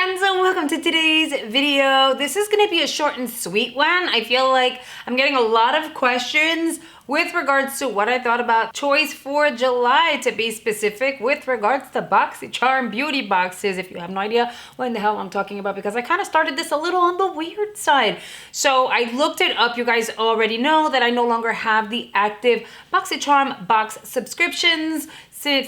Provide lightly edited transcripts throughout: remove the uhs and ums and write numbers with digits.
friends, and welcome to today's video. This is gonna be a short and sweet one. I feel like I'm getting a lot of questions with regards to what I thought about choice for July, to be specific, with regards to Boxycharm beauty boxes. If you have no idea what in the hell I'm talking about, because I kind of started this a little on the weird side. So I looked it up. You guys already know that I no longer have the active Boxycharm box subscriptions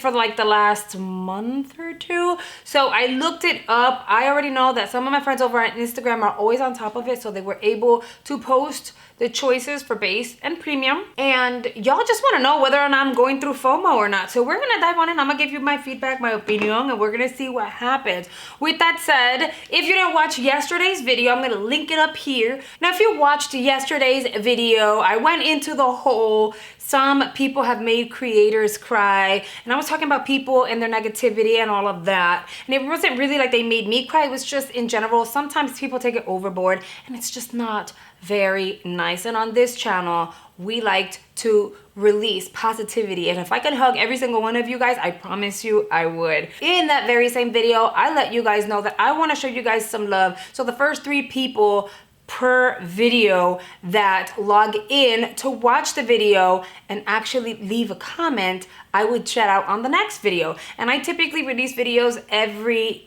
for like the last month or two. So I looked it up. I already know that some of my friends over on Instagram are always on top of it, so they were able to post the choices for base and premium. And y'all just want to know whether or not I'm going through FOMO or not. So we're gonna dive on and I'm gonna give you my feedback, my opinion, and we're gonna see what happens. With that said, if you didn't watch yesterday's video, I'm gonna link it up here. Now, if you watched yesterday's video, I went into the whole some people have made creators cry, and I was talking about people and their negativity and all of that. And it wasn't really like they made me cry, it was just in general, sometimes people take it overboard and it's just not very nice. And on this channel, we liked to release positivity, and if I could hug every single one of you guys, I promise you I would. In that very same video, I let you guys know that I want to show you guys some love. So the first 3 people per video that log in to watch the video and actually leave a comment, I would shout out on the next video. And I typically release videos every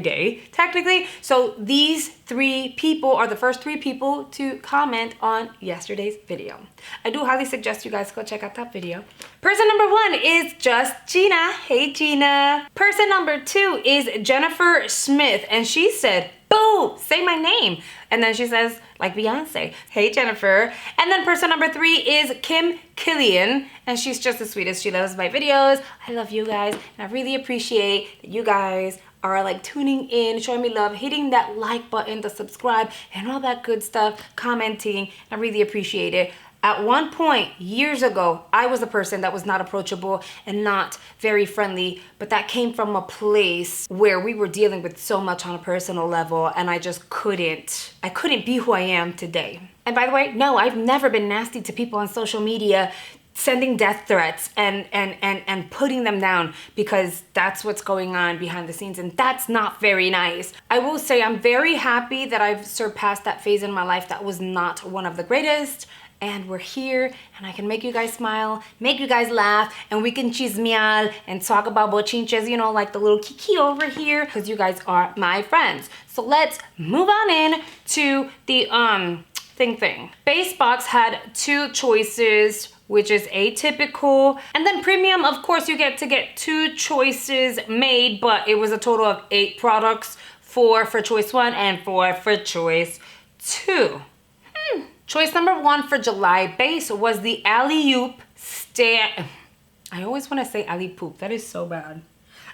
day technically. So these 3 people are the first 3 people to comment on yesterday's video. I do highly suggest you guys go check out that video. Person number 1 is just Gina. Hey Gina. Person number 2 is Jennifer Smith, and she said, "Boo, say my name." And then she says, like Beyonce, "Hey Jennifer." And then person number 3 is Kim Killian, and she's just the sweetest. She loves my videos. I love you guys, and I really appreciate that you guys are like tuning in, showing me love, hitting that like button, the subscribe, and all that good stuff, commenting. I really appreciate it. At one point, years ago, I was a person that was not approachable and not very friendly, but that came from a place where we were dealing with so much on a personal level, and I just couldn't be who I am today. And by the way, no, I've never been nasty to people on social media, sending death threats and putting them down, because that's what's going on behind the scenes, and that's not very nice. I will say I'm very happy that I've surpassed that phase in my life that was not one of the greatest. And we're here, and I can make you guys smile, make you guys laugh, and we can chismear and talk about bochinches, you know, like the little kiki over here, because you guys are my friends. So let's move on in to the thing. Base box had 2 choices, which is atypical. And then premium, of course, you get to get 2 choices made, but it was a total of 8 products, 4 for choice 1 and 4 for choice 2. Choice number 1 for July base was the Alley-oop stand. I always want to say Alley-poop. That is so bad.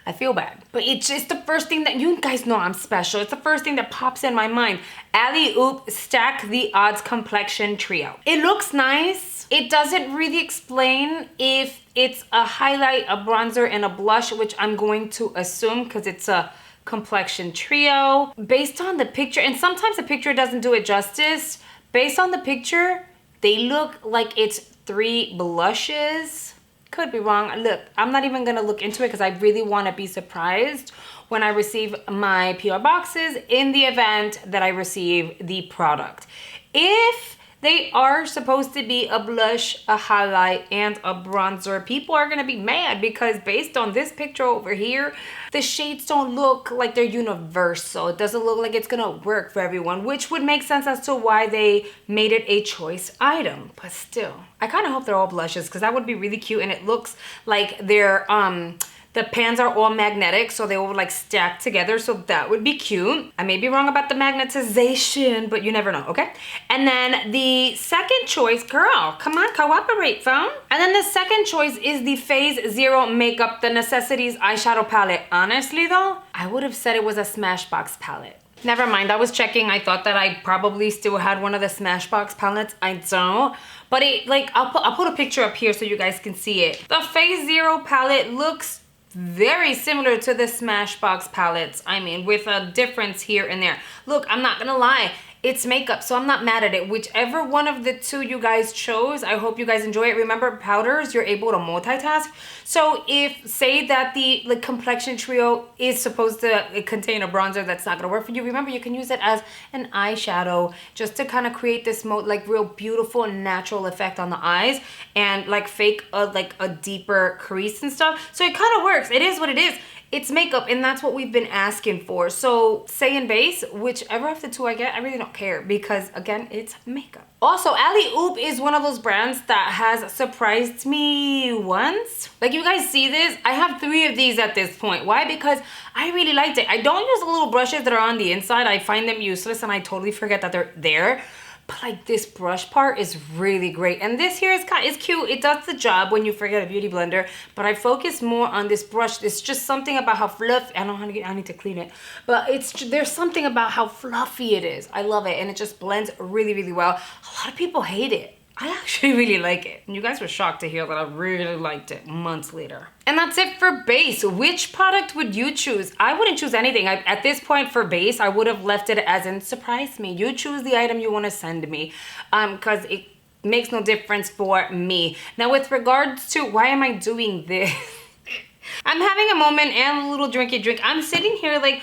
I feel bad. But it's just the first thing that, you guys know I'm special. It's the first thing that pops in my mind. Alley-oop Stack the Odds Complexion Trio. It looks nice. It doesn't really explain if it's a highlight, a bronzer, and a blush, which I'm going to assume because it's a complexion trio. Based on the picture, and sometimes the picture doesn't do it justice, based on the picture, they look like it's 3 blushes. Could be wrong. Look, I'm not even gonna look into it because I really want to be surprised when I receive my PR boxes in the event that I receive the product. If they are supposed to be a blush, a highlight, and a bronzer, people are gonna be mad because based on this picture over here, the shades don't look like they're universal. It doesn't look like it's gonna work for everyone, which would make sense as to why they made it a choice item. But still, I kind of hope they're all blushes because that would be really cute, and it looks like they're the pans are all magnetic, so they will like stack together, so that would be cute. I may be wrong about the magnetization, but you never know, okay? And then the second choice, girl, come on, cooperate, phone. And then the second choice is the Phase Zero Makeup, the Necessities eyeshadow palette. Honestly though, I would have said it was a Smashbox palette. Never mind, I was checking. I thought that I probably still had one of the Smashbox palettes. I don't. But it, like, I'll put a picture up here so you guys can see it. The Phase Zero palette looks very similar to the Smashbox palettes. I mean, with a difference here and there. Look, I'm not gonna lie. it's makeup, so I'm not mad at it. Whichever one of the two you guys chose, I hope you guys enjoy it. Remember, powders, you're able to multitask. So if, say that the complexion trio is supposed to contain a bronzer that's not gonna work for you, remember you can use it as an eyeshadow just to kind of create this like real beautiful natural effect on the eyes and like fake a deeper crease and stuff. So it kind of works. It is what it is. It's makeup, and that's what we've been asking for. So say in base, whichever of the two I get, I really don't care because again, it's makeup. Also, Alley Oop is one of those brands that has surprised me once. Like, you guys see this? I have 3 of these at this point. Why? Because I really liked it. I don't use the little brushes that are on the inside. I find them useless and I totally forget that they're there. But like, this brush part is really great, and this here is cute. It does the job when you forget a beauty blender, but I focus more on this brush. It's just something about how fluffy. I need to clean it, but there's something about how fluffy it is. I love it, and it just blends really, really well. A lot of people hate it. I actually really like it. And you guys were shocked to hear that I really liked it months later. And that's it for base. Which product would you choose? I wouldn't choose anything. At this point for base, I would have left it as in surprise me. You choose the item you want to send me, because it makes no difference for me. Now with regards to why am I doing this? I'm having a moment and a little drinky drink. I'm sitting here like,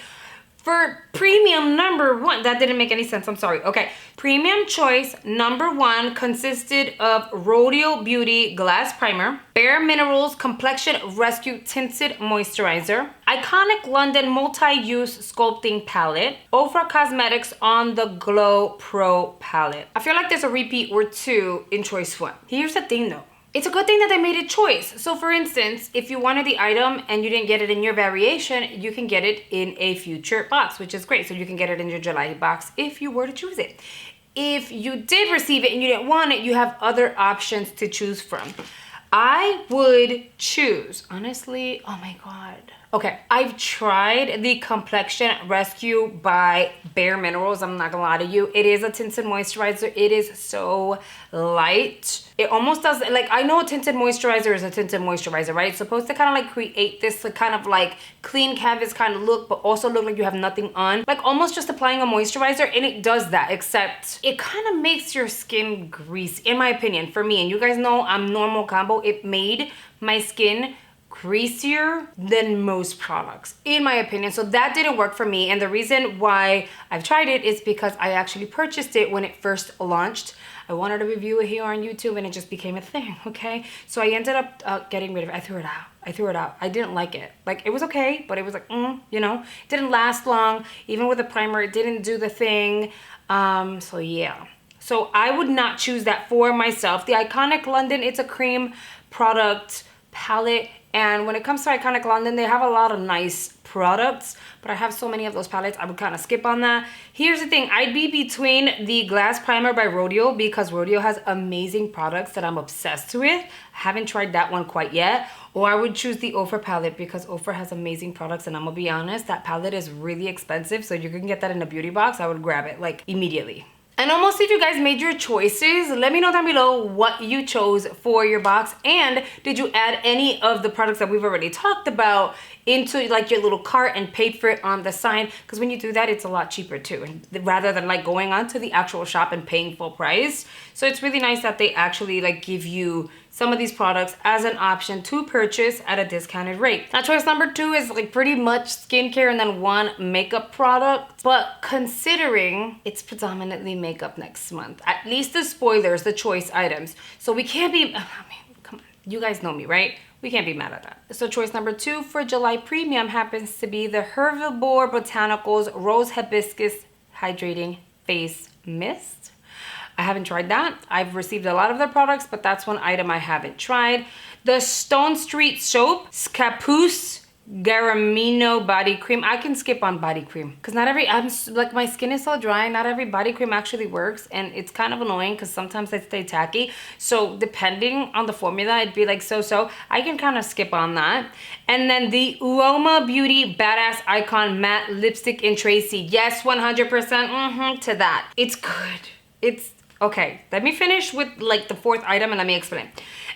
for premium number 1, that didn't make any sense, I'm sorry. Okay, premium choice number 1 consisted of Rodeo Beauty Glass Primer, Bare Minerals Complexion Rescue Tinted Moisturizer, Iconic London Multi-Use Sculpting Palette, Ofra Cosmetics On The Glow Pro Palette. I feel like there's a repeat or 2 in choice 1. Here's the thing though. It's a good thing that they made a choice. So for instance, if you wanted the item and you didn't get it in your variation, you can get it in a future box, which is great. So you can get it in your July box if you were to choose it. If you did receive it and you didn't want it, you have other options to choose from. I would choose, honestly, oh my God. Okay, I've tried the Complexion Rescue by Bare Minerals. I'm not gonna lie to you. It is a tinted moisturizer. It is so light. It almost does, like, I know a tinted moisturizer is a tinted moisturizer, right? It's supposed to kind of like create this kind of like clean canvas kind of look, but also look like you have nothing on. Like almost just applying a moisturizer, and it does that, except it kind of makes your skin greasy, in my opinion, for me. And you guys know I'm normal combo. It made my skin greasier than most products, in my opinion. So that didn't work for me. And the reason why I've tried it is because I actually purchased it when it first launched. I wanted to review it here on YouTube and it just became a thing, okay? So I ended up getting rid of it. I threw it out. I didn't like it. Like, it was okay, but it was like, you know? It didn't last long. Even with the primer, it didn't do the thing. So yeah. So I would not choose that for myself. The Iconic London, it's a cream product palette. And when it comes to Iconic London, they have a lot of nice products, but I have so many of those palettes, I would kind of skip on that. Here's the thing, I'd be between the Glass Primer by Rodeo, because Rodeo has amazing products that I'm obsessed with. I haven't tried that one quite yet. Or I would choose the Ofra palette, because Ofra has amazing products, and I'm gonna be honest, that palette is really expensive, so you can get that in a beauty box. I would grab it like immediately. And almost if you guys made your choices, let me know down below what you chose for your box. And did you add any of the products that we've already talked about into like your little cart and paid for it on the side? Because when you do that, it's a lot cheaper too, and rather than like going onto the actual shop and paying full price. So it's really nice that they actually like give you some of these products as an option to purchase at a discounted rate. Now choice number 2 is like pretty much skincare and then 1 makeup product. But considering it's predominantly makeup next month, at least the spoilers, the choice items. So we can't be, I mean, come on, you guys know me, right? We can't be mad at that. So choice number 2 for July Premium happens to be the Herbivore Botanicals Rose Hibiscus Hydrating Face Mist. I haven't tried that. I've received a lot of their products, but that's one item I haven't tried. The Stone Street Soap Scapus Garamino Body Cream. I can skip on body cream because not every, like my skin is so dry, not every body cream actually works, and it's kind of annoying because sometimes they stay tacky. So depending on the formula, it'd be like so. I can kind of skip on that. And then the Uoma Beauty Badass Icon Matte Lipstick in Tracy. Yes, 100% to that. It's good. It's okay. Let me finish with like the 4th item and let me explain.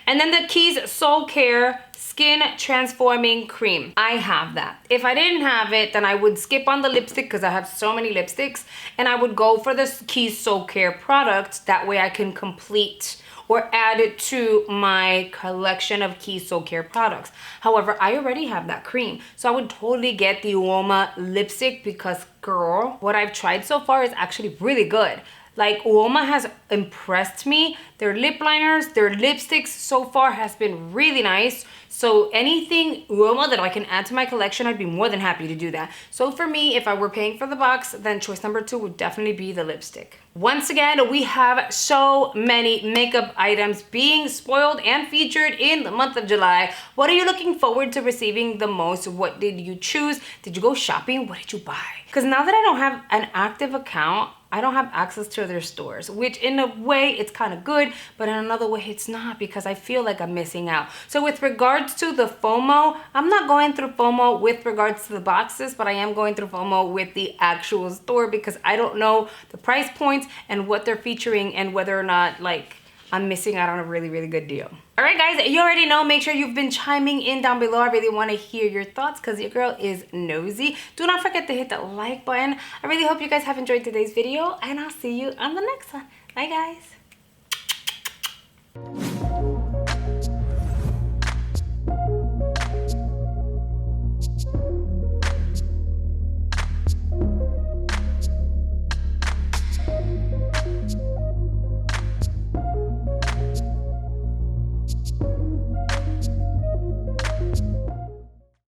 And then the Keys Soul Care Skin Transforming Cream. I have that. If I didn't have it, then I would skip on the lipstick because I have so many lipsticks, and I would go for the Keys Soul Care product. That way I can complete or add it to my collection of Keys Soul Care products. However, I already have that cream, so I would totally get the Uoma lipstick because, girl, what I've tried so far is actually really good. Like, Uoma has impressed me. Their lip liners, their lipsticks so far has been really nice. So anything Uoma that I can add to my collection, I'd be more than happy to do that. So for me, if I were paying for the box, then choice number 2 would definitely be the lipstick. Once again, we have so many makeup items being spoiled and featured in the month of July. What are you looking forward to receiving the most? What did you choose? Did you go shopping? What did you buy? Because now that I don't have an active account, I don't have access to their stores, which in a way it's kind of good, but in another way it's not, because I feel like I'm missing out. So with regards to the FOMO, I'm not going through FOMO with regards to the boxes, but I am going through FOMO with the actual store because I don't know the price points and what they're featuring and whether or not, like, I'm missing out on a really, really good deal. All right, guys, you already know. Make sure you've been chiming in down below. I really want to hear your thoughts because your girl is nosy. Do not forget to hit that like button. I really hope you guys have enjoyed today's video, and I'll see you on the next one. Bye, guys.